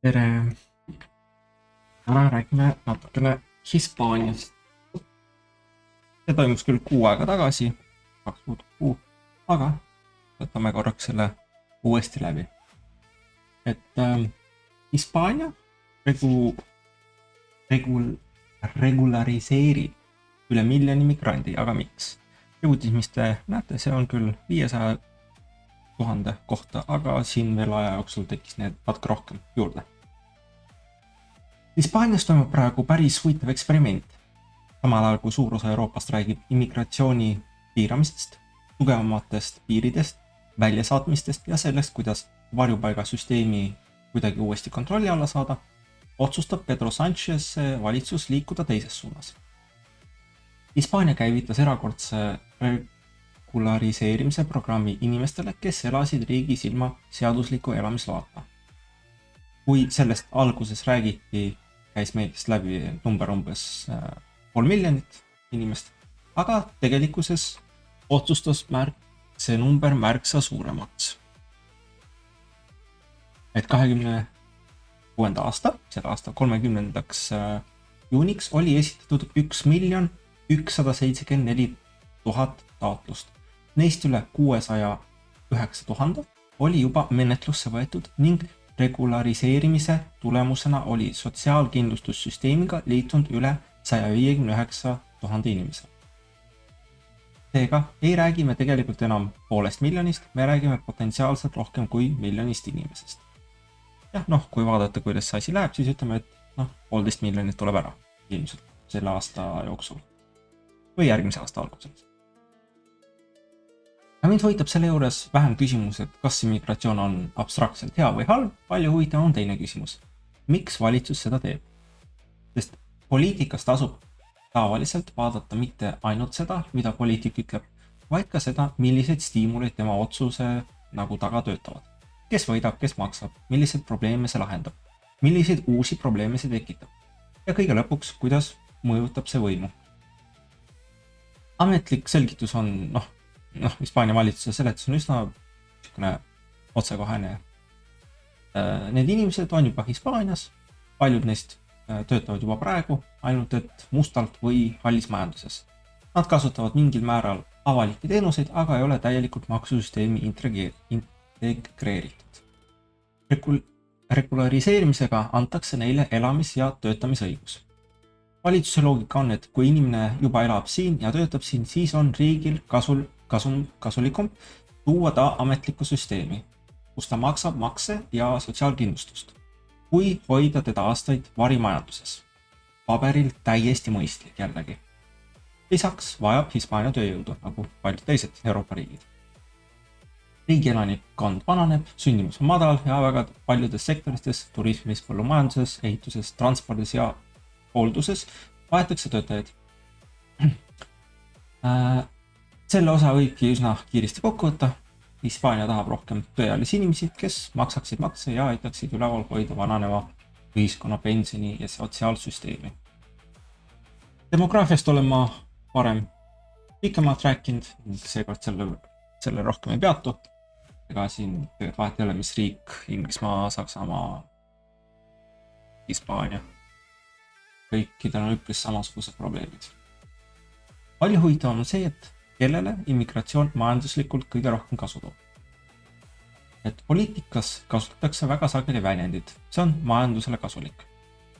tere! Täna räägime natukene Hispaaniast. See toimus küll kuu aega tagasi, 2 kuu, aga võtame korraks selle uuesti läbi. Hispaania regulariseerib üle miljoni migrandi, aga miks? Uudis, mis te näete, see on küll 500 000 kohta, aga siin veel aja jooksul tekkis need natuke rohkem juurde. Hispaanias toimub praegu päris huvitav eksperiment. Samal ajal kui suur osa Euroopast räägib immigratsiooni piiramisest, tugevamatest piiridest, väljasaatmistest ja sellest, kuidas varjupaigasüsteemi kuidagi uuesti kontrolli alla saada, otsustab Pedro Sánchez valitsus liikuda teises suunas. Hispaania käivitas erakordse regulariseerimise programmi inimestele, kes elasid riigis ilma seadusliku elamisloata. Kui sellest alguses räägiti, käis meediast läbi number umbes 3 miljonit inimest, aga tegelikkuses otsustas see number märksa suuremaks. 26. aasta, selle aasta 30. juuniks oli esitatud 1 174 000 taotlust. Neist üle 609 000 oli juba menetlusse võetud ning regulariseerimise tulemusena oli sotsiaalkindlustussüsteemiga liitunud üle 159 000 inimese. Seega ei räägi me tegelikult enam 500 miljonist, me räägime potentsiaalselt rohkem kui 1 miljonist inimesest. Ja kui vaadata, kuidas see asi läheb, siis ütleme, et 1,5 miljonit tuleb ära ilmselt selle aasta jooksul või järgmise aasta alguses. Ja mind huvitab selle juures vähem küsimus, et kas immigratsioon on abstraktselt hea või halb, palju huvitav on teine küsimus. Miks valitsus seda teeb? Sest poliitikas tasub tavaliselt vaadata mitte ainult seda, mida poliitik ütleb, vaid ka seda, milliseid stiimuleid tema otsuse taga töötavad. Kes võidab, kes maksab, milliseid probleeme see lahendab, milliseid uusi probleeme see tekitab ja kõige lõpuks, kuidas mõjutab see võimu. Ametlik selgitus on, Hispaania valitsuse seletus on üsna otsekohene. Need inimesed on juba Hispaanias, paljud neist töötavad juba praegu, ainult et mustalt või hallis majanduses. Nad kasutavad mingil määral avalikke teenuseid, aga ei ole täielikult maksusüsteemi integreeritud. Regulariseerimisega antakse neile elamis- ja töötamisõigus. Valitsuse loogika on, et kui inimene juba elab siin ja töötab siin, siis on riigil kasulikum tuua ta ametlikku süsteemi, kus ta maksab makse ja sotsiaalkindlustust, kui hoida teda aastaid varimajanduses. Paberil täiesti mõistlik jällegi. Lisaks vajab Hispaania tööjõudu, nagu paljud teised Euroopa riigid. Riigi elanikkond vananeb, sündimus on madal ja väga paljudes sektorites, turismis, põllumajanduses, ehituses, transpordis ja hoolduses vahetakse töötajaid. Selle osa võibki üsna kiiresti kokku võtta. Hispaania tahab rohkem tööealisi inimesi, kes maksaksid makse ja aitaksid üleval hoida vananeva ühiskonna pensioni ja sotsiaalsüsteemi. Demograafiast olen ma varem pikemalt rääkinud, seekord selle rohkem ei peatu. Ega siin vahet ei ole, mis riik, Inglismaa, Saksamaa, Hispaania. Kõikidel on üpris samasugused probleemid. Palju huvitavam on see, et kellele immigratsioon majanduslikult kõige rohkem kasu toob. Poliitikas kasutatakse väga sageli väljendit, see on majandusele kasulik.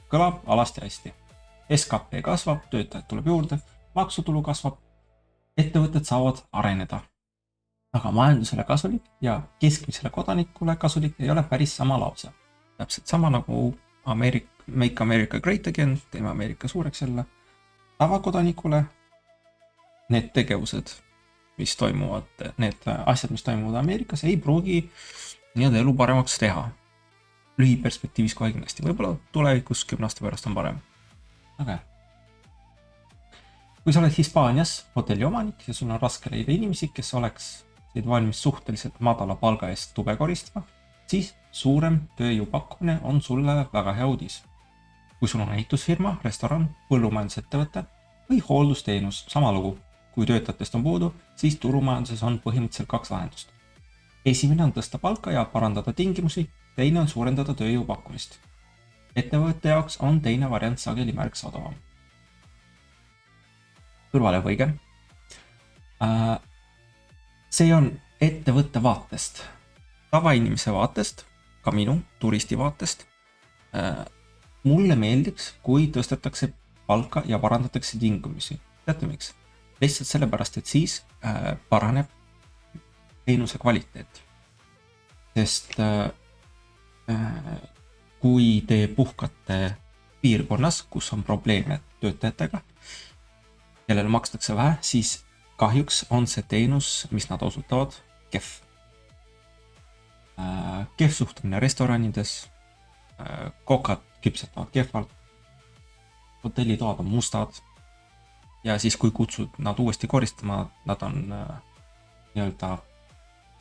Kõlab alasti hästi. SKP kasvab, töötajad tuleb juurde, maksutulu kasvab, ettevõtted saavad areneda. Aga majandusele kasulik ja keskmisele kodanikule kasulik ei ole päris sama lause. Täpselt sama nagu Make America Great Again, teeme Ameerika suureks jälle. Tavakodanikule need tegevused, mis toimuvad, need asjad, mis toimuvad Ameerikas, ei pruugi elu paremaks teha. Lühiperspektiivis kohe kindlasti, võib-olla tulevikus 10 aasta pärast on parem. Aga kui sa oled Hispaanias hotelli omanik ja sul on raske leida inimesi, kes oleks valmis suhteliselt madala palga eest tube koristama, siis suurem tööjõu pakkumine on sulle väga hea uudis. Kui sul on ehitusfirma, restoran, põllumajandusettevõte või hooldusteenus, sama lugu. Kui töötajatest on puudu, siis turumajanduses on põhimõtteliselt 2 lahendust. Esimene on tõsta palka ja parandada tingimusi, teine on suurendada tööjõu pakkumist. ettevõtte jaoks on teine variant sageli märksa odavam. Kõrvalepõige. See on ettevõtte vaatest, tavainimese vaatest, ka minu turisti vaatest. Mulle meeldiks, kui tõstetakse palka ja parandatakse tingimusi. Teate miks? Lihtsalt sellepärast, et siis paraneb teenuse kvaliteet. Sest kui te puhkate piirkonnas, kus on probleeme töötajatega, kellele makstakse vähe, siis kahjuks on see teenus, mis nad osutavad, kehv. Kehv suhtumine restoranides, kokad küpsetavad kehvalt, hotellitoad on mustad ja siis kui kutsud nad uuesti koristama, nad on nii-öelda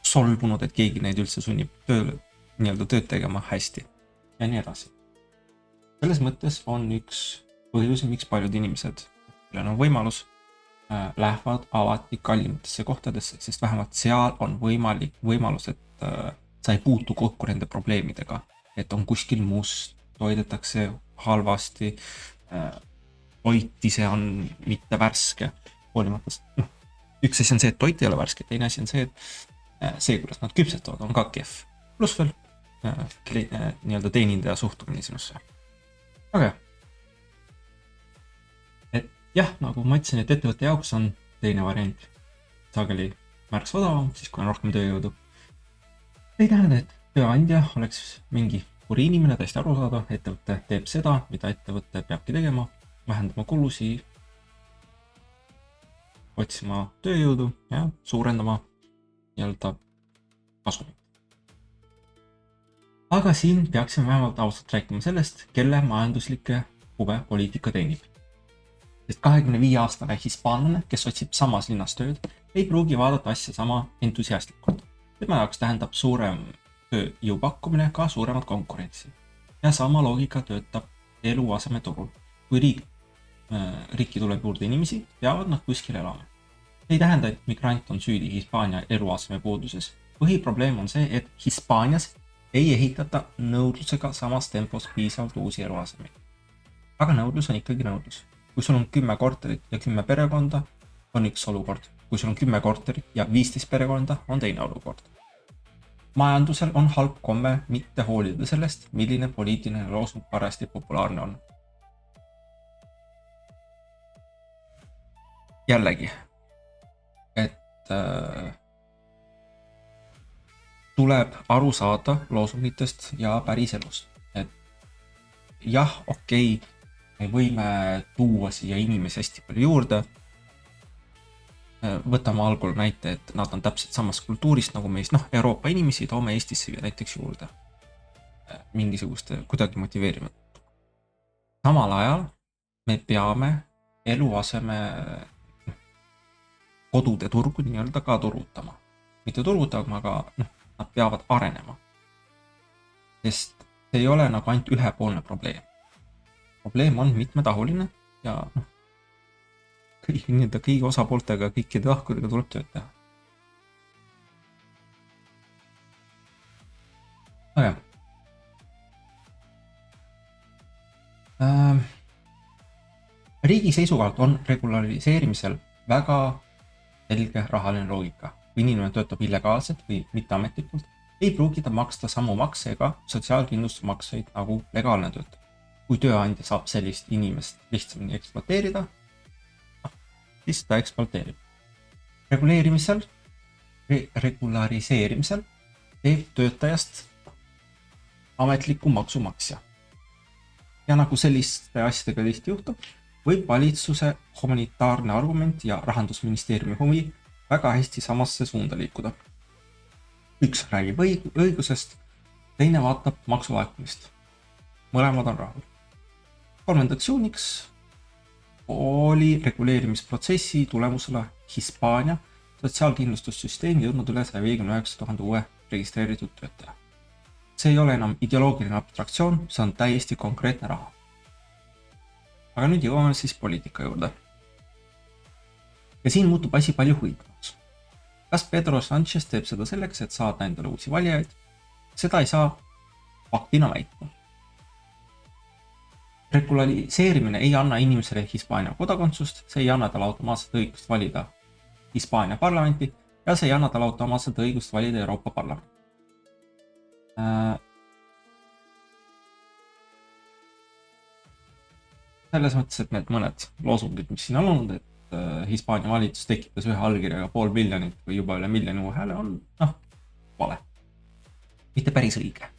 solvunud, et keegi neid üldse sunnib tööd tegema hästi ja nii edasi. Selles mõttes on üks põhjus, miks paljud inimesed, kellel on võimalus, lähevad alati kallimatesse kohtadesse, sest vähemalt seal on võimalus, et sa ei puutu kokku nende probleemidega, et on kuskil must, toidetakse halvasti, toit ise on mitte värske, hoolimatast. Üks asi on see, et toit ei ole värske, teine asi on see, et see, kuidas nad küpsetavad, on ka kehv. Pluss veel nii-öelda teenindaja suhtumine sinusse. Aga jah, nagu ma ütlesin, et ettevõtte jaoks on teine variant sageli märksa odavam, siis kui on rohkem tööjõudu. Ei tähenda, et tööandja oleks mingi kuri inimene, täiesti aru saada, ettevõte teeb seda, mida ettevõte peabki tegema, vähendama kulusi, otsima tööjõudu ja suurendama nii-öelda kasumit. Aga siin peaksime vähemalt ausalt rääkima sellest, kelle majanduslikke huve poliitika teenib. Sest 25-aastane hispaanlane, kes otsib samas linnas tööd, ei pruugi vaadata asja sama entusiastlikult. Tema jaoks tähendab suurem tööjõu pakkumine ka suuremat konkurentsi. Ja sama loogika töötab eluasemeturul. Kui riiki tuleb juurde inimisi, peavad nad kuskil elama. Ei tähenda, et migrant on süüdi Hispaania eluaseme puuduses. Põhiprobleem on see, et Hispaanias ei ehitata nõudlusega samas tempos piisavalt uusi eluasemeid. Aga nõudlus on ikkagi nõudlus. Kui sul on 10 korterit ja 10 perekonda, on üks olukord. Kui sul on 10 korterit ja 15 perekonda, on teine olukord. Majandusel on halb komme mitte hoolida sellest, milline poliitiline loosung parajasti populaarne on. Jällegi, et tuleb aru saada loosungitest ja päriselust. Et jah, okei, me võime tuua siia inimesi hästi palju juurde. Võtame algul näite, et nad on täpselt samas kultuurist nagu meist, Euroopa inimesi toome Eestisse näiteks juurde. Mingisuguste kuidagi motiveerima. Samal ajal me peame eluaseme kodude turgu nii-öelda ka turgutama. Mitte turgutama, aga nad peavad arenema. Sest see ei ole nagu ainult ühepoolne probleem. Probleem on mitmetahuline ja kõigi osapooltega, kõikide tahkudega tuleb tööd teha. Aga riigi seisukohalt on regulariseerimisel väga selge rahaline loogika. Kui inimene töötab illegaalselt või mitteametlikult, ei pruugi ta maksta samu makse ega sotsiaalkindlustusmakseid nagu legaalne töötab. Kui tööandja saab sellist inimest lihtsamini ekspluateerida, siis ta ekspluateerib. Regulariseerimisel teeb töötajast ametliku maksumaksja. Ja nagu selliste asjadega tihti juhtub, võib valitsuse humanitaarne argument ja rahandusministeeriumi huvi väga hästi samasse suunda liikuda. Üks räägib õigusest, teine vaatab maksulaekumist. Mõlemad on rahul. 3. juuniks oli reguleerimisprotsessi tulemusele Hispaania sotsiaalkindlustussüsteem jõudnud üle 159 000 uue registreeritud töötaja. See ei ole enam ideoloogiline abstraktsioon, see on täiesti konkreetne raha. Aga nüüd jõuame siis poliitika juurde. Ja siin muutub asi palju huvitavaks. Kas Pedro Sánchez teeb seda selleks, et saada endale uusi valijaid? Seda ei saa faktina väita. regulariseerimine ei anna inimesele Hispaania kodakondsust, see ei anna talle automaatselt õigust valida Hispaania parlamenti ja see ei anna talle automaatselt õigust valida Euroopa parlamenti. Selles mõttes, et need mõned loosungid, mis siin on olnud, et Hispaania valitsus tekitas ühe allkirjaga 500 000 või juba üle 1 miljoni uue hääle, on vale. Mitte päris õige.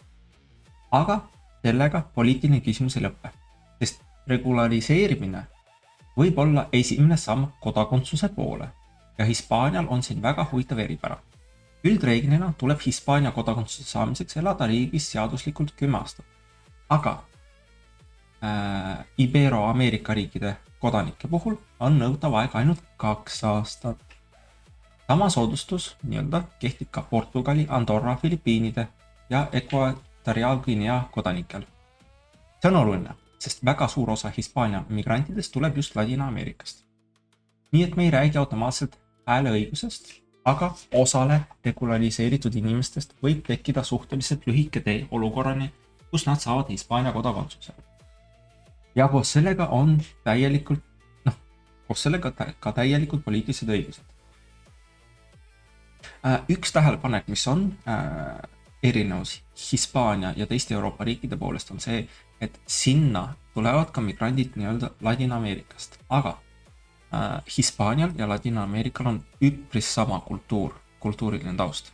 Aga sellega poliitiline küsimus ei lõppe, sest regulariseerimine võib olla esimene samm kodakondsuse poole ja Hispaanial on siin väga huvitav eripära. Üldreeglina tuleb Hispaania kodakondsuse saamiseks elada riigis seaduslikult 10 aastat. Aga Ibero-Ameerika riikide kodanike puhul on nõutav aeg ainult 2 aastat. Sama soodustus kehtib ka Portugali, Andorra, Filipiinide ja Ekvatoriaalguinea kodanikel. See on oluline, sest väga suur osa Hispaania migrantidest tuleb just Ladina-Ameerikast. Nii et me ei räägi automaatselt hääleõigusest, aga osale regulariseeritud inimestest võib tekkida suhteliselt lühike tee olukorrani, kus nad saavad Hispaania kodakondsuse. Ja koos sellega on ka täielikult poliitilised õigused. Üks tähelepanek, mis on erinevus Hispaania ja teiste Euroopa riikide poolest, on see, et sinna tulevad ka migrandid Ladina-Ameerikast, aga Hispaanial ja Ladina-Ameerikal on üpris sama kultuuriline taust.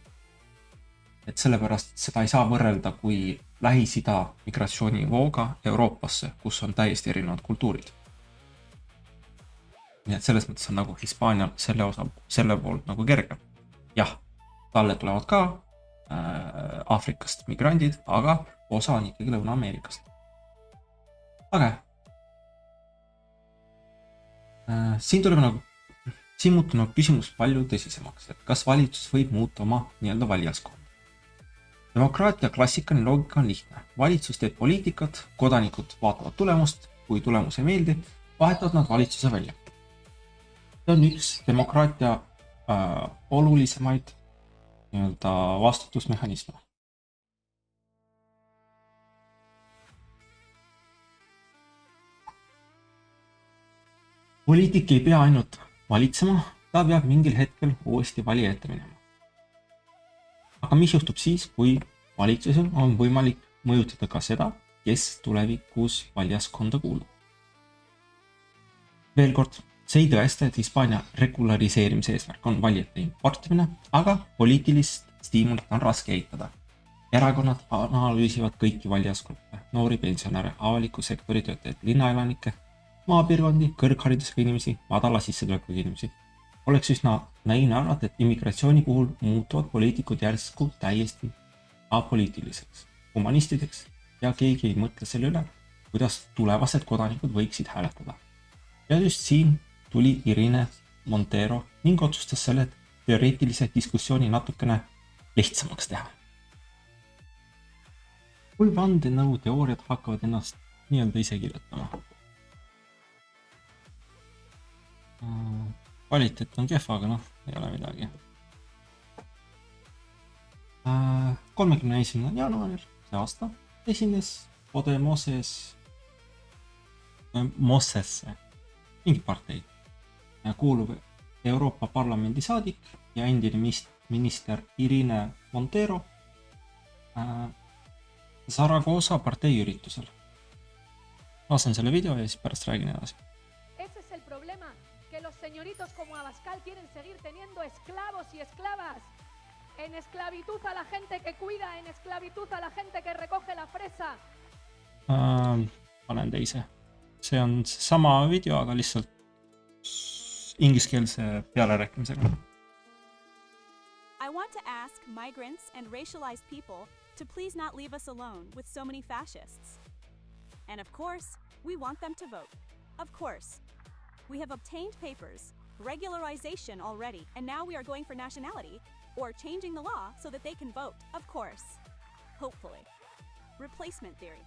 Et sellepärast seda ei saa võrrelda kui Lähis-Ida migratsioonivooga Euroopasse, kus on täiesti erinevad kultuurid. Nii et selles mõttes on nagu Hispaanial selle poolt nagu kerge. Jah, talle tulevad ka Aafrikast migrandid, aga osa on ikkagi Lõuna-Ameerikast. Aga siin muutunud küsimus palju tõsisemaks, et kas valitsus võib muuta oma valijaskonda. Demokraatia klassikaline loogika on lihtne. Valitsus teeb poliitikat, kodanikud vaatavad tulemust, kui tulemus ei meeldi, vahetavad nad valitsuse välja. See on üks demokraatia olulisemaid vastutusmehhanisme. Poliitik ei pea ainult valitsema, ta peab mingil hetkel uuesti valija ette minema. Aga mis juhtub siis, kui valitsusel on võimalik mõjutada ka seda, kes tulevikus valijaskonda kuulub? Veel kord, see ei tõesta, et Hispaania regulariseerimise eesmärk on valijate importimine, aga poliitilist stiimulit on raske eitada. Erakonnad analüüsivad kõiki valijaskonda, noori pensionäre, avaliku sektori töötajaid, linnaelanikke, maapiirkondi, kõrgharidusega inimesi, madala sissetulekuga inimesi. Oleks üsna näine arvata, et immigratsiooni puhul muutuvad poliitikud järsku täiesti apoliitiliseks, humanistideks ja keegi ei mõtle selle üle, kuidas tulevased kodanikud võiksid hääletada. Ja just siin tuli Irine Montero ning otsustas selle teoreetilise diskussiooni natukene lihtsamaks teha. Kui vandenõu teooriad hakkavad ennast ise kirjutama. Kvaliteet on kehva, aga ei ole midagi. 31. jaanuaril see aasta esines Podemosesse mingi partei kuuluv Euroopa Parlamendi saadik ja endine minister Irine Montero Zaragoza partei üritusel. Lasen selle video ja siis pärast räägin edasi. Que los señoritos como Abascal quieren seguir teniendo esclavos y esclavas. En esclavitud a la gente que cuida, en esclavitud a la gente que recoge la fresa. Panen teise. See on sama video, aga lihtsalt ingliskeelse pealerääkimisega. I want to ask migrants and racialized people to please not leave us alone with so many fascists. And of course, we want them to vote. Of course. We have obtained papers, regularization already, and now we are going for nationality, or changing the law so that they can vote, of course. Hopefully. Replacement theory.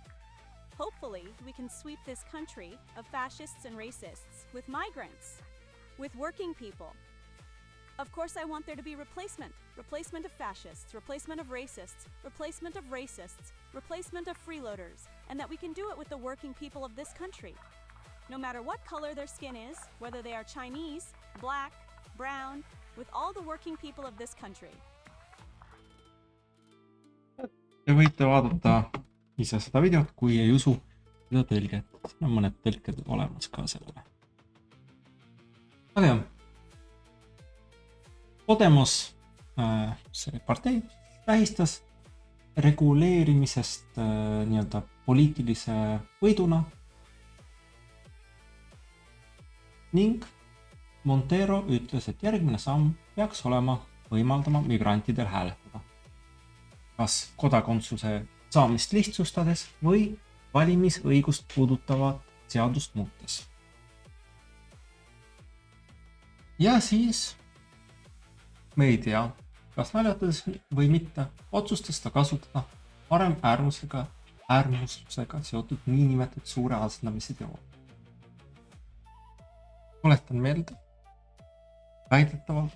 Hopefully, we can sweep this country of fascists and racists with migrants, with working people, Of course, I want there to be replacement. Replacement of fascists, replacement of racists, replacement of racists, replacement of freeloaders, and that we can do it with the working people of this country. No matter what color their skin is, whether they are Chinese, black, brown, with all the working people of this country. Te võite vaadata ise seda videot, kui ei usu seda tõlget. Siin on mõned tõlked olemas ka sellele. Aga jah. Podemos, see partei, tähistas reguleerimisest nii-öelda poliitilise võiduna ning Montero ütles, et järgmine samm peaks olema võimaldama migrantidel hääletada. Kas kodakondsuse saamist lihtsustades või valimisõigust puudutavat seadust muutes. Ja siis me ei tea, kas naljatades või mitte, otsustas ta kasutada parem äärmuslusega seotud niinimetatud suure asendamise teooria. Tuletan meelde, väidetavalt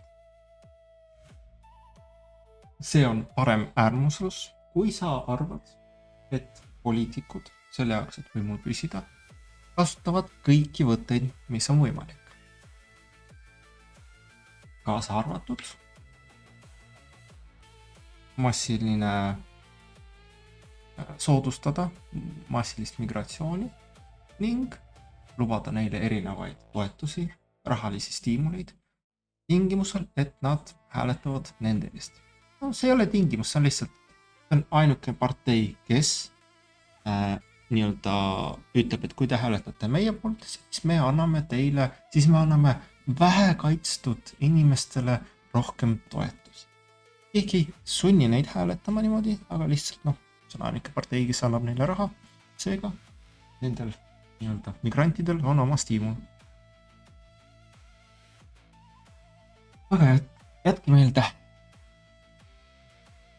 see on parem äärmuslus, kui sa arvad, et poliitikud selle jaoks, et võimul püsida, kasutavad kõiki võtteid, mis on võimalik. Kaasa arvatud massiline soodustada massilist migratsiooni ning lubada neile erinevaid toetusi, rahalisi stiimuleid tingimusel, et nad hääletavad nende eest. No, see ei ole tingimus, see on lihtsalt ainuke partei, kes nii-öelda ütleb, et kui te hääletate meie poolt, siis me anname teile, siis me anname vähe kaitstud inimestele rohkem toetusi. Keegi ei sunni neid hääletama niimoodi, aga lihtsalt see on ainuke partei, kes annab neile raha, seega nendel nii-öelda migrantidel on oma stiimul. Aga jätke meelde,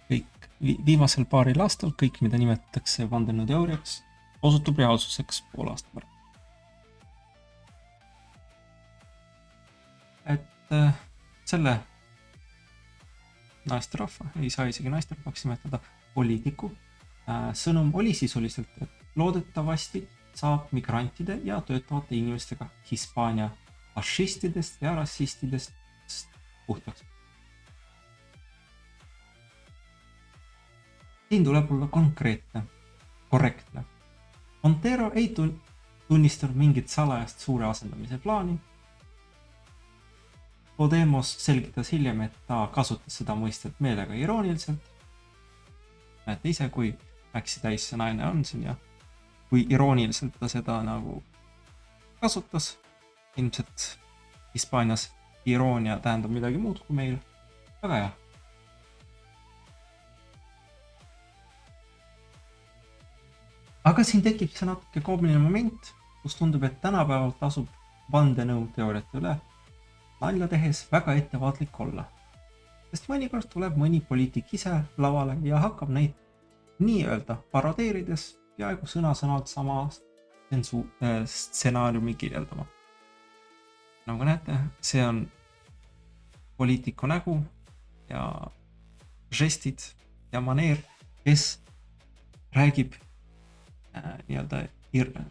kõik viimasel paaril aastal, kõik mida nimetatakse vandenõuteooriaks, osutub reaalsuseks pool aasta pärast. Et selle naisterahva, ei saa isegi naisterahvaks nimetada, poliitiku sõnum oli sisuliselt, et loodetavasti saab migrantide ja töötavate inimestega Hispaania fašistidest ja rassistidest puhtaks. Siin tuleb olla konkreetne, korrektne. Montero ei tunnistanud mingit salajast suure asendamise plaani. Podemos selgitas hiljem, et ta kasutas seda mõistet meelega irooniliselt. Näete ise, kui äksi täis see naine on siin ja kui irooniliselt ta seda nagu kasutas. Ilmselt Hispaanias iroonia tähendab midagi muud kui meil. Aga jah. Aga siin tekib see natuke koomiline moment, kus tundub, et tänapäeval tasub vandenõuteooriate üle nalja tehes väga ettevaatlik olla. Sest mõnikord tuleb mõni poliitik ise lavale ja hakkab neid nii-öelda parodeerides peaaegu sõna-sõnalt sama stsenaariumi kirjeldama. Nagu näete, see on poliitiku nägu ja žestid ja maneer, kes räägib nii-öelda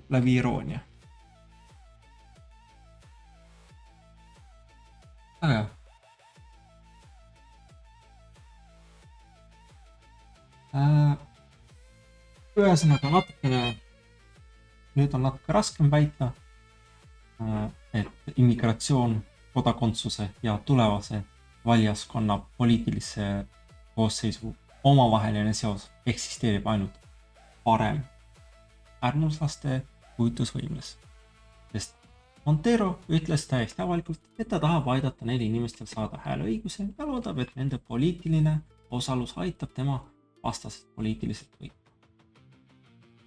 läbi iroonia. Aga jah. Ühesõnaga natukene, nüüd on natuke raskem väita, et immigratsioon, kodakondsuse ja tulevase valijaskonna poliitilise koosseisu omavaheline seos eksisteerib ainult parem äärmuslaste kujutusvõimles. Sest Montero ütles täiesti avalikult, et ta tahab aidata neil inimestel saada hääleõiguse ja loodab, et nende poliitiline osalus aitab tema vastasest poliitiliselt võita.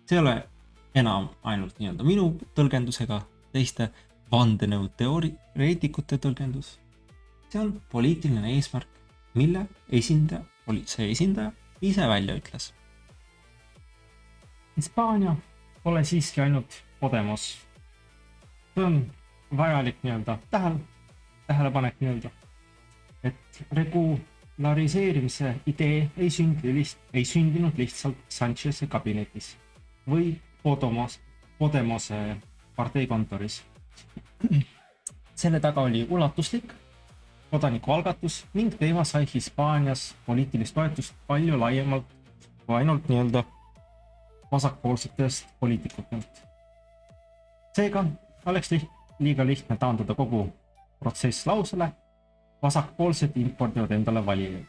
See ei ole enam ainult nii-öelda minu tõlgendusega teiste vandenõuteoreetikute tõlgendus. See on poliitiline eesmärk, mille see esindaja ise välja ütles. Hispaania pole siiski ainult Podemos. See on vajalik nii-öelda tähelepanek nii-öelda. et regulariseerimise idee ei sündinud lihtsalt Sanchez'i kabinetis või Podemose parteikontoris. Selle taga oli ulatuslik kodanikualgatus ning teema sai Hispaanias poliitilist toetust palju laiemalt kui ainult nii-öelda vasakpoolsetest poliitikutelt. Seega oleks liiga lihtne taandada kogu protsess lausele, vasakpoolsed impordivad endale valijaid.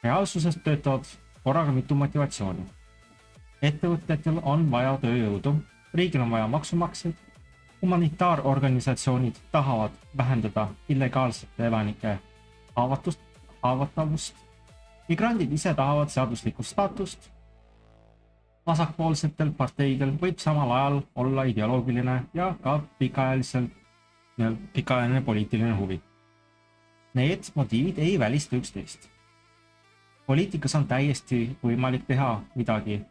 Reaalsuses töötavad korraga mitu motivatsiooni. Ettevõtjatel on vaja tööjõudu, riigil on vaja maksumaksjaid, humanitaarorganisatsioonid tahavad vähendada illegaalsete elanike haavatavust, migrandid ise tahavad seaduslikku staatust, vasakpoolsetel parteidel võib samal ajal olla ideoloogiline ja ka pikaajaline poliitiline huvi. Need motiivid ei välista üksteist. Poliitikas on täiesti võimalik teha midagi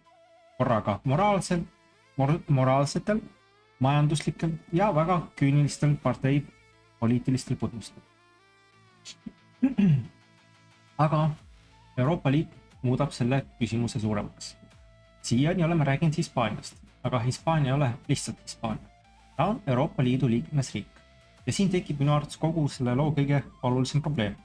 korraga moraalsetel, majanduslikel ja väga küünilistel partei poliitilistel põhjustel. Aga Euroopa Liit muudab selle küsimuse suuremaks. Siiani oleme rääkinud Hispaaniast, aga Hispaania ei ole lihtsalt Hispaania. Ta on Euroopa Liidu liikmesriik ja siin tekib minu arvates kogu selle loo kõige olulisem probleem.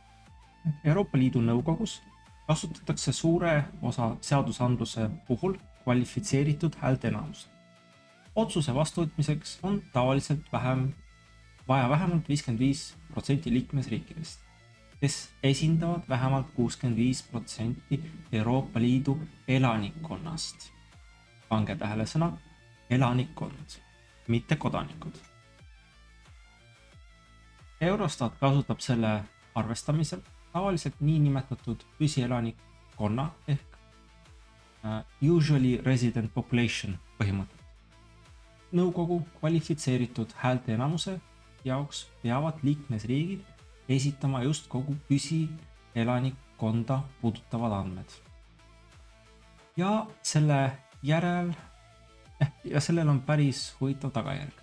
Euroopa Liidu nõukogus kasutatakse suure osa seadusandluse puhul kvalifitseeritud häälteenamust. Otsuse vastuvõtmiseks on tavaliselt vaja vähemalt 55% liikmesriikidest, kes esindavad vähemalt 65% Euroopa Liidu elanikkonnast. Pange tähele sõna elanikkond, mitte kodanikud. Eurostat kasutab selle arvestamisel tavaliselt niinimetatud püsielanikkonna ehk usually resident population põhimõtet. Nõukogu kvalifitseeritud häälteenamuse jaoks peavad liikmesriigid esitama just kogu püsielanikkonda puudutavad andmed. Ja sellel on päris huvitav tagajärg.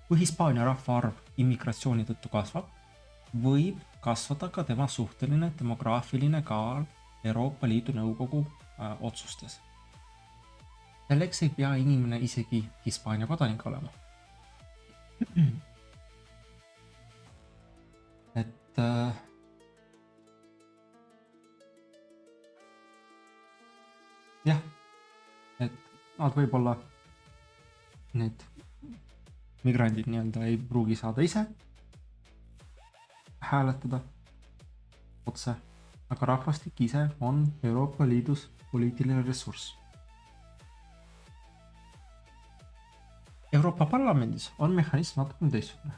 Kui Hispaania rahvaarv immigratsiooni tõttu kasvab, võib kasvada ka tema suhteline demograafiline kaal Euroopa Liidu nõukogu otsustes. Selleks ei pea inimene isegi Hispaania kodanik olema. Et nad võib-olla need migrandid nii-öelda ei pruugi saada ise hääletada otse, aga rahvastik ise on Euroopa Liidus poliitiline ressurss. Euroopa Parlamendis on mehhanism natukene teistsugune.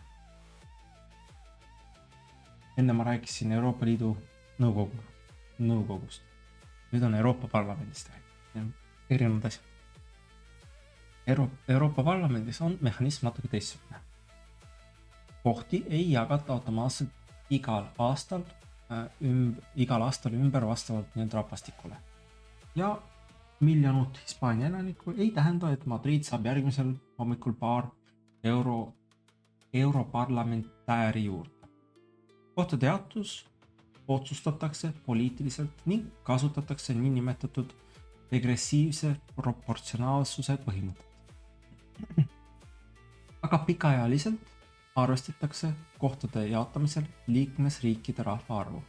Enne ma rääkisin Euroopa Liidu nõukogust. Nüüd on Euroopa Parlamendist erinevad asjad. Euroopa Parlamendis on mehhanism natuke teistsugune. Kohti ei jagata automaatselt igal aastal ümber vastavalt nii rahvastikule. Ja miljonut Hispaania elanikku ei tähenda, et Madrid saab järgmisel hommikul paar europarlamentääri juurde. Kohtade jaotus otsustatakse poliitiliselt ning kasutatakse niinimetatud regressiivse proportsionaalsuse põhimõtet. Aga pikaajaliselt arvestatakse kohtade jaotamisel liikmesriikide rahvaarvu.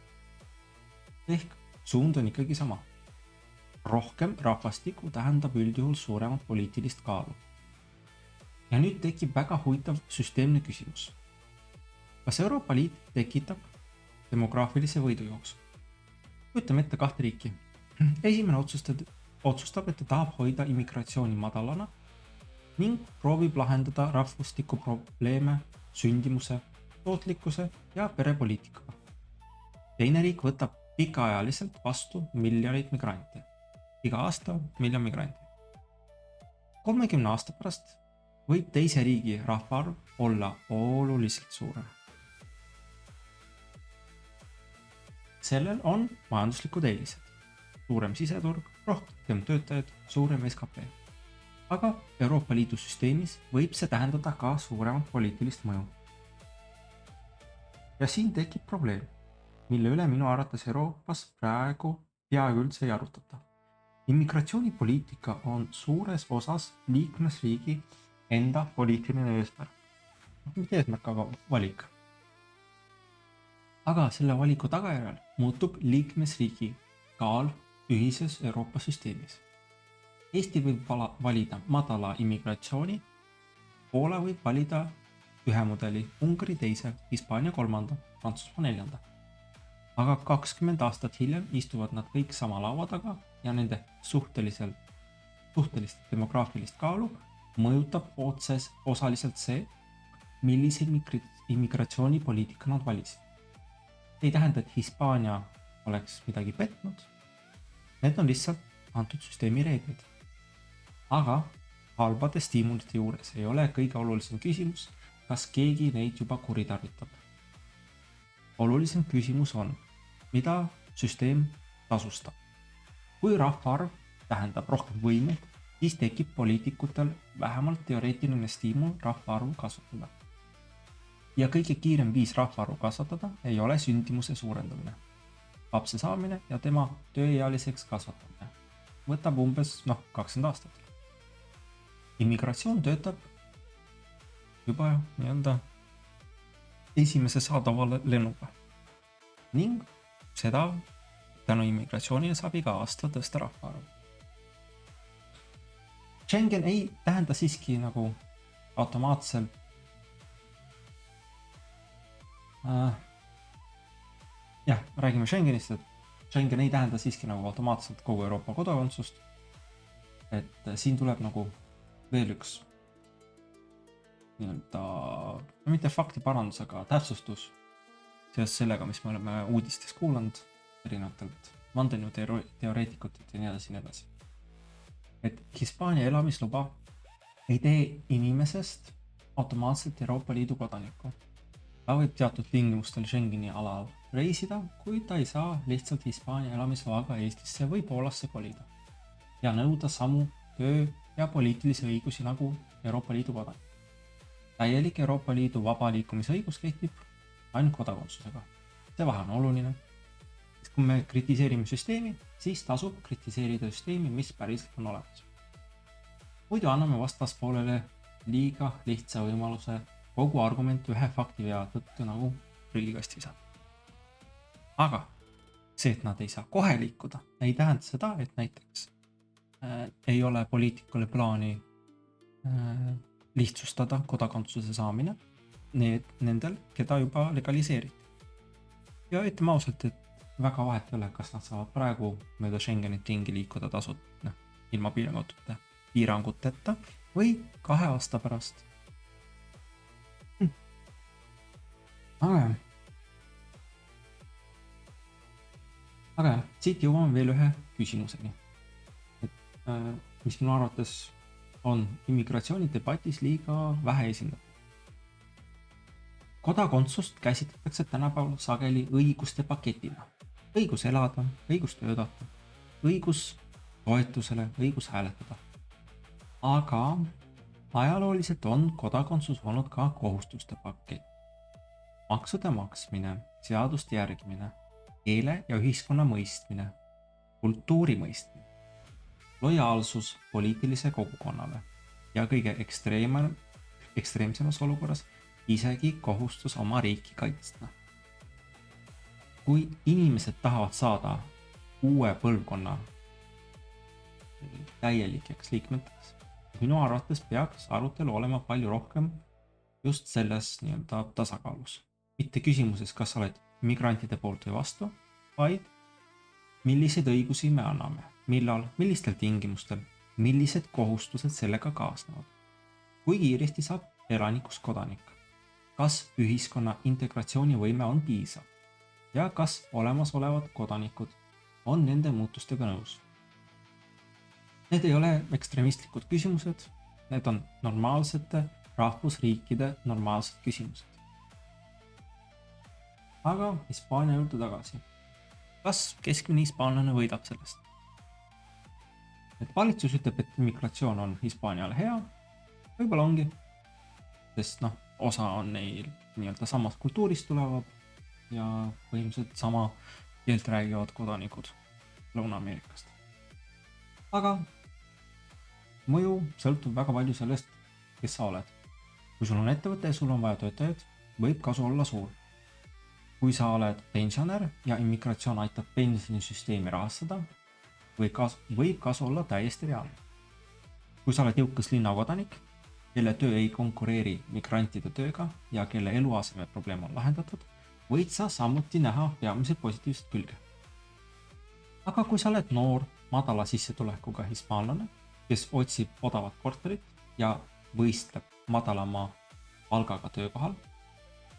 Ehk suund on ikkagi sama. Rohkem rahvastikku tähendab üldjuhul suuremat poliitilist kaalu. Ja nüüd tekib väga huvitav süsteemne küsimus. Kas Euroopa Liit tekitab demograafilise võidujooksu? Võtame ette 2 riiki. Esimene otsustab, et ta tahab hoida immigratsiooni madalana ning proovib lahendada rahvastiku probleeme sündimuse, tootlikkuse ja perepoliitikaga. Teine riik võtab pikaajaliselt vastu miljoneid migrante. Iga aasta miljon migranti. 30 aasta pärast võib teise riigi rahvaarv olla oluliselt suurem. Sellel on majanduslikud eelised. Suurem siseturg, rohkem töötajaid, suurem SKP. Aga Euroopa Liidu süsteemis võib see tähendada ka suuremat poliitilist mõju. Ja siin tekib probleem. mille üle minu arvates Euroopas praegu peaaegu üldse ei arutata. Immigratsioonipoliitika on suures osas liikmesriigi enda poliitiline eesmärk. Mitte eesmärk, aga valik. Aga selle valiku tagajärjel muutub liikmesriigi kaal ühises Euroopa süsteemis. Eesti võib valida madala immigratsiooni, Poola võib valida ühe mudeli, Ungari teise, Hispaania kolmanda, Prantsusmaa neljanda. Aga 20 aastat hiljem istuvad nad kõik sama laua taga ja nende suhtelist demograafilist kaalu mõjutab osaliselt see, millise immigratsioonipoliitika nad valisid. Ei tähenda, et Hispaania oleks midagi petnud, need on lihtsalt antud süsteemi reeglid. Aga halbade stiimulite juures ei ole kõige olulisem küsimus, kas keegi neid juba kuritarvitab. Olulisem küsimus on, mida süsteem tasustab. Kui rahvaarv tähendab rohkem võimu, siis tekib poliitikutel vähemalt teoreetiline stiimul rahvaarvu kasvatada. Ja kõige kiirem viis rahvaarvu kasvatada ei ole sündimuse suurendamine. Lapse saamine ja tema tööealiseks kasvatamine võtab umbes 20 aastat. Immigratsioon töötab juba esimese saadavale lennuga ning seda tänu immigratsioonile saab iga aasta tõsta rahvaarvu. Schengen ei tähenda siiski automaatselt räägime Schengenist, et Schengen ei tähenda siiski automaatselt kogu Euroopa kodakondsust. Et siin tuleb veel üks mitte faktiparandus, aga täpsustus seoses sellega, mis me oleme uudistes kuulanud erinevatelt vandenõuteoreetikutelt ja nii edasi. Et Hispaania elamisluba ei tee inimesest automaatselt Euroopa Liidu kodanikku. Ta võib teatud tingimustel Schengeni alal reisida, kuid ta ei saa lihtsalt Hispaania elamisloaga Eestisse või Poolasse kolida ja nõuda samu töö- ja poliitilisi õigusi nagu Euroopa Liidu kodanik. Täielik Euroopa Liidu vaba liikumisõigus kehtib ainult kodakondsusega. See vahe on oluline. Kui me kritiseerime süsteemi, siis tasub kritiseerida süsteemi, mis päriselt on olemas. Muidu anname vastaspoolele liiga lihtsa võimaluse kogu argument ühe faktivea tõttu prügikasti visata. Aga see, et nad ei saa kohe liikuda, ei tähenda seda, et näiteks ei ole poliitikule plaani lihtsustada kodakondsuse saamine nendel, keda juba legaliseeriti. Ja ütleme ausalt, et väga vahet ei ole, kas nad saavad praegu mööda Schengenit ringi liikuda tasud ilma piiranguteta või 2 aasta pärast. Aga siit jõuame veel ühe küsimuseni, mis minu arvates on immigratsioonidebatis liiga vähe esindatud. Kodakondsust käsitletakse tänapäeval sageli õiguste paketina. Õigus elada, õigus töötada, õigus toetusele, õigus hääletada. Aga ajalooliselt on kodakondsus olnud ka kohustuste pakett. Maksude maksmine, seaduste järgimine, keele ja ühiskonna mõistmine, kultuuri mõistmine, lojaalsus poliitilise kogukonnale ja kõige ekstreemsemas olukorras isegi kohustus oma riiki kaitsta. Kui inimesed tahavad saada uue põlvkonna täielikeks liikmeteks, minu arvates peaks arutelu olema palju rohkem just selles tasakaalus. Mitte küsimuses, kas sa oled migrantide poolt või vastu, vaid milliseid õigusi me anname, millal, millistel tingimustel, millised kohustused sellega kaasnevad. Kui kiiresti saab elanikust kodanik, kas ühiskonna integratsioonivõime on piisav ja kas olemasolevad kodanikud on nende muutustega nõus. Need ei ole ekstremistlikud küsimused, need on normaalsete rahvusriikide normaalsed küsimused. Aga Hispaania juurde tagasi. Kas keskmine hispaanlane võidab sellest? Et valitsus ütleb, et immigratsioon on Hispaaniale hea, võib-olla ongi, sest osa on neil samast kultuurist tulevad ja põhimõtteliselt sama keelt räägivad kodanikud Lõuna-Ameerikast. aga mõju sõltub väga palju sellest, kes sa oled. kui sul on ettevõte ja sul on vaja töötajaid, võib kasu olla suur. kui sa oled pensionär ja immigratsioon aitab pensionisüsteemi rahastada, võib kasu olla täiesti reaalne. kui sa oled jõukas linnakodanik, kelle töö ei konkureeri migrantide tööga ja kelle eluaseme probleem on lahendatud, võid sa samuti näha peamiselt positiivset külge. aga kui sa oled noor, madala sissetulekuga hispaanlane, kes otsib odavat korterit ja võistleb madalama palgaga töökohal,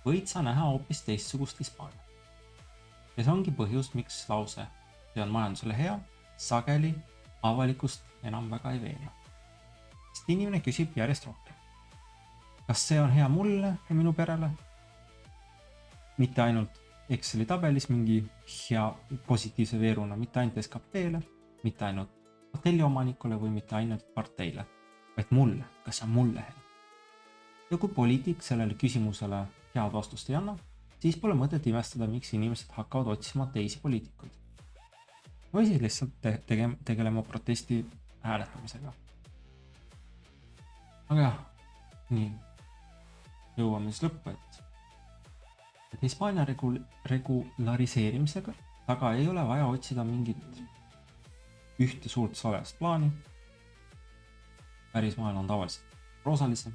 võid sa näha hoopis teistsugust Hispaania. ja see ongi põhjus, miks lause "see on majandusele hea" sageli avalikkust enam väga ei veena. sest inimene küsib järjest rohkem. kas see on hea mulle ja minu perele? mitte ainult Exceli tabelis mingi hea positiivse veeruna, mitte ainult SKP-le, mitte ainult hotelliomanikule või mitte ainult parteile, vaid mulle, kas see on mulle hea. ja kui poliitik sellele küsimusele head vastust ei anna, siis pole mõtet imestada, miks inimesed hakkavad otsima teisi poliitikuid. või siis lihtsalt tegelema protesti hääletamisega. aga jah, nii, jõuame siis lõppu, et Hispaania regulariseerimisega taga ei ole vaja otsida mingit ühte suurt salajast plaani. Pärismaailm on tavaliselt roosalisem,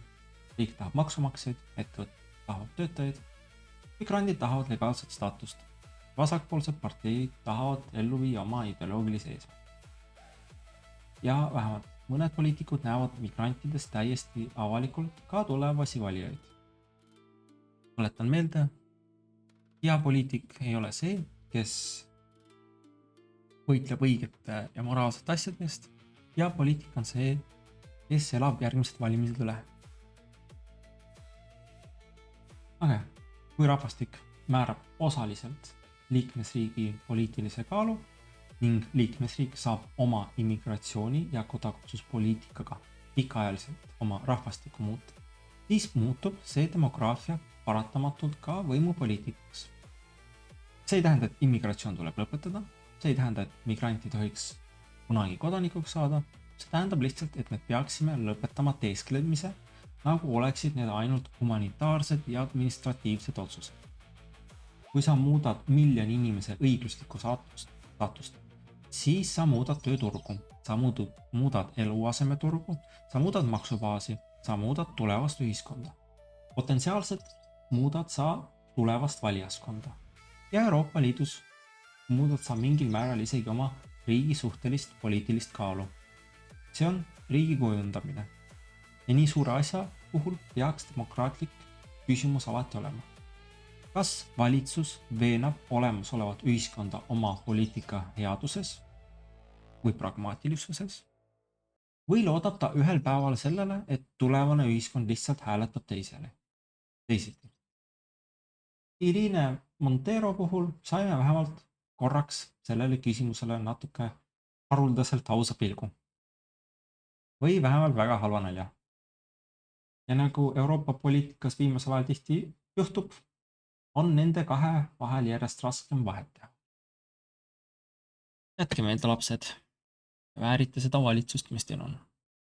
riik tahab maksumaksjaid, ettevõtted tahavad töötajaid, migrandid tahavad legaalset staatust, vasakpoolsed parteid tahavad ellu viia oma ideoloogilisi eesmärke. ja vähemalt mõned poliitikud näevad migrantidest täiesti avalikult ka tulevasi valijaid. Tuletan meelde, hea poliitik ei ole see, kes võitleb õigete ja moraalsete asjade eest. hea poliitik on see, kes elab järgmised valimised üle. aga kui rahvastik määrab osaliselt liikmesriigi poliitilise kaalu ning liikmesriik saab oma immigratsiooni ja kodakondsuspoliitikaga pikaajaliselt oma rahvastikku muuta, siis muutub see demograafia paratamatult ka võimupoliitikaks. see ei tähenda, et immigratsioon tuleb lõpetada, see ei tähenda, et migrant ei tohiks kunagi kodanikuks saada, see tähendab lihtsalt, et me peaksime lõpetama teesklemise, nagu oleksid need ainult humanitaarsed ja administratiivsed otsused. kui sa muudad miljoni inimese õiguslikku staatust, siis sa muudad tööturgu, sa muudad eluasemeturgu, sa muudad maksubaasi, sa muudad tulevast ühiskonda. Potentsiaalselt muudad sa tulevast valijaskonda ja Euroopa Liidus muudad sa mingil määral isegi oma riigi suhtelist poliitilist kaalu. see on riigi kujundamine ja nii suure asja puhul peaks demokraatlik küsimus alati olema. kas valitsus veenab olemasolevat ühiskonda oma poliitika headuses või pragmaatilisuses või loodab ta ühel päeval sellele, et tulevane ühiskond lihtsalt hääletab teisiti. Irene Montero puhul saime vähemalt korraks sellele küsimusele natuke haruldaselt ausa pilgu. või vähemalt väga halva nalja. ja nagu Euroopa poliitikas viimasel ajal tihti juhtub, on nende kahe vahel järjest raskem vahet teha. jätke meelde, lapsed, väärite seda valitsust, mis teil on.